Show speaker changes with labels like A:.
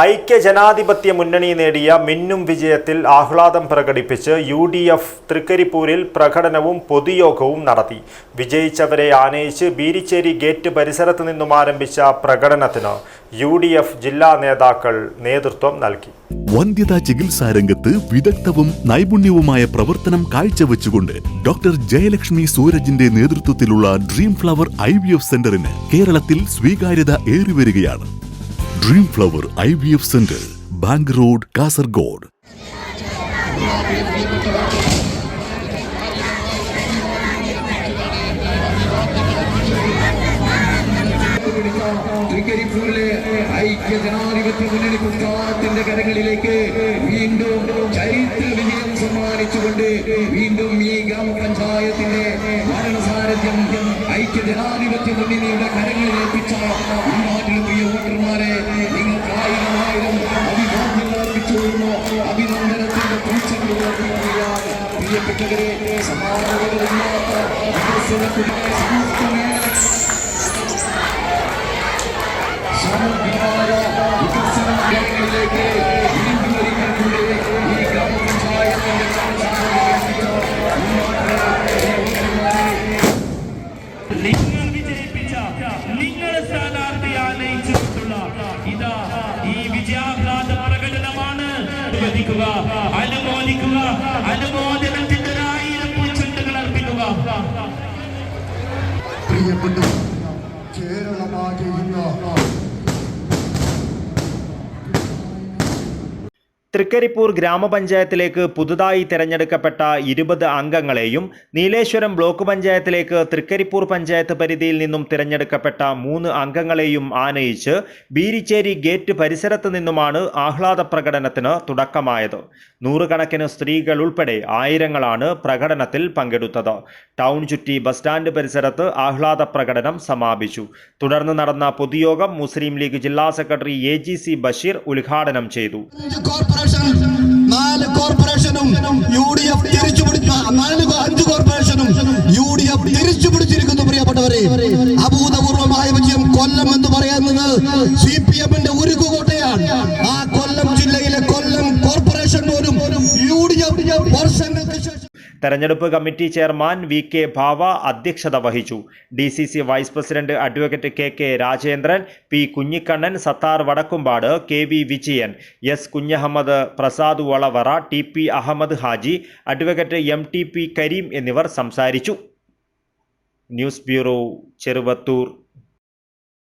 A: ഐക്യജനാധിപത്യ മുന്നണി നേടിയ മിന്നും വിജയത്തിൽ ആഹ്ലാദം പ്രകടിപ്പിച്ച് UDF തൃക്കരിപ്പൂരിൽ പ്രകടനവും പൊതുയോഗവും നടത്തി. വിജയിച്ചവരെ ആനയിച്ച് ബീരിച്ചേരി ഗേറ്റ് പരിസരത്ത് നിന്നും ആരംഭിച്ച പ്രകടനത്തിന് UDF ജില്ലാ നേതാക്കൾ നേതൃത്വം നൽകി.
B: വന്ധ്യതാ ചികിത്സാ രംഗത്ത് വിദഗ്ധവും നൈപുണ്യവുമായ പ്രവർത്തനം കാഴ്ചവെച്ചുകൊണ്ട് ഡോക്ടർ ജയലക്ഷ്മി സൂരജിന്റെ നേതൃത്വത്തിലുള്ള ഡ്രീം ഫ്ലവർ IVF സെന്ററിന് കേരളത്തിൽ സ്വീകാര്യത ഏറിവരികയാണ്. Dream flower IVF centre, bank road, Kasaragod.
C: തൃക്കരിപ്പൂരിലെ ഐക്യജനാധിപത്യ മുന്നണി കുടുംബത്തിന്റെ കരങ്ങളിലേക്ക് വീണ്ടും ചരിത്ര വിജയം സമ്മാനിച്ചുകൊണ്ട് വീണ്ടും ഈ ഗ്രാമപഞ്ചായത്തിന്റെ ഭരണസാരഥ്യം ഐക്യജനാധിപത്യ മുന്നണിയുടെ കരങ്ങളിൽ എത്തിച്ച നാട്ടിലെ പ്രിയ വോട്ടർമാരെ നിങ്ങൾക്ക് ആയിരം അഭിവാദ്യങ്ങൾ അർപ്പിച്ചുകൊള്ളുന്നു. അഭിനന്ദനത്തിന്റെ പൂച്ചകൾ പ്രിയപ്പെട്ടവരെ സമാനതകളില്ലാത്ത
D: നിങ്ങൾ വിജയിപ്പിച്ച നിങ്ങളെ സ്ഥാനാർത്ഥിയാണ് ഇതാ ഈ വിജയാഹ്ലാദ പ്രകടനമാണ്. അനുമോദിക്കുക, അനുമോദനത്തിന്റെ 1000 പൂച്ചെണ്ടുകൾ അർപ്പിക്കുക.
C: പ്രിയപ്പെട്ട കേരളമാകെ
A: തൃക്കരിപ്പൂർ ഗ്രാമപഞ്ചായത്തിലേക്ക് പുതുതായി തിരഞ്ഞെടുക്കപ്പെട്ട 20 അംഗങ്ങളെയും നീലേശ്വരം ബ്ലോക്ക് പഞ്ചായത്തിലേക്ക് തൃക്കരിപ്പൂർ പഞ്ചായത്ത് പരിധിയിൽ നിന്നും തിരഞ്ഞെടുക്കപ്പെട്ട 3 അംഗങ്ങളെയും ആനയിച്ച് ബീരിച്ചേരി ഗേറ്റ് പരിസരത്ത് നിന്നുമാണ് ആഹ്ലാദ പ്രകടനത്തിന് തുടക്കമായത്. 100 കണക്കിന് സ്ത്രീകൾ ഉൾപ്പെടെ ആയിരങ്ങളാണ് പ്രകടനത്തിൽ പങ്കെടുത്തത്. ടൗൺ ചുറ്റി ബസ് സ്റ്റാൻഡ് പരിസരത്ത് ആഹ്ലാദ പ്രകടനം സമാപിച്ചു. തുടർന്ന് നടന്ന പൊതുയോഗം മുസ്ലിം ലീഗ് ജില്ലാ സെക്രട്ടറി AGC ബഷീർ ഉദ്ഘാടനം ചെയ്തു.
E: 4 കോർപ്പറേഷനും UDF തിരിച്ചു പിടിച്ചിരിക്കുന്നു. പ്രിയപ്പെട്ടവരെ, അഭൂതപൂർവമായ വിജയം. കൊല്ലം എന്ന് പറയുന്നത് CPM-ന്റെ ഉരുക്കുകോട്ടയാണ്. ആ കൊല്ലം ജില്ലയിലെ കൊല്ലം കോർപ്പറേഷൻ പോലും UDF വർഷങ്ങൾക്ക് ശേഷം.
A: തെരഞ്ഞെടുപ്പ് കമ്മിറ്റി ചെയർമാൻ VK ഭാവ അധ്യക്ഷത വഹിച്ചു. DCC vice president advocate KK Rajendran, P Kunhikannan, Sathar Vadakkumpad, KV Vijayan, S Kunhahammed, Prasad Valavara, TP Ahammed Haji, advocate MTP Kareem എന്നിവർ സംസാരിച്ചു. News bureau, Cheruvathur.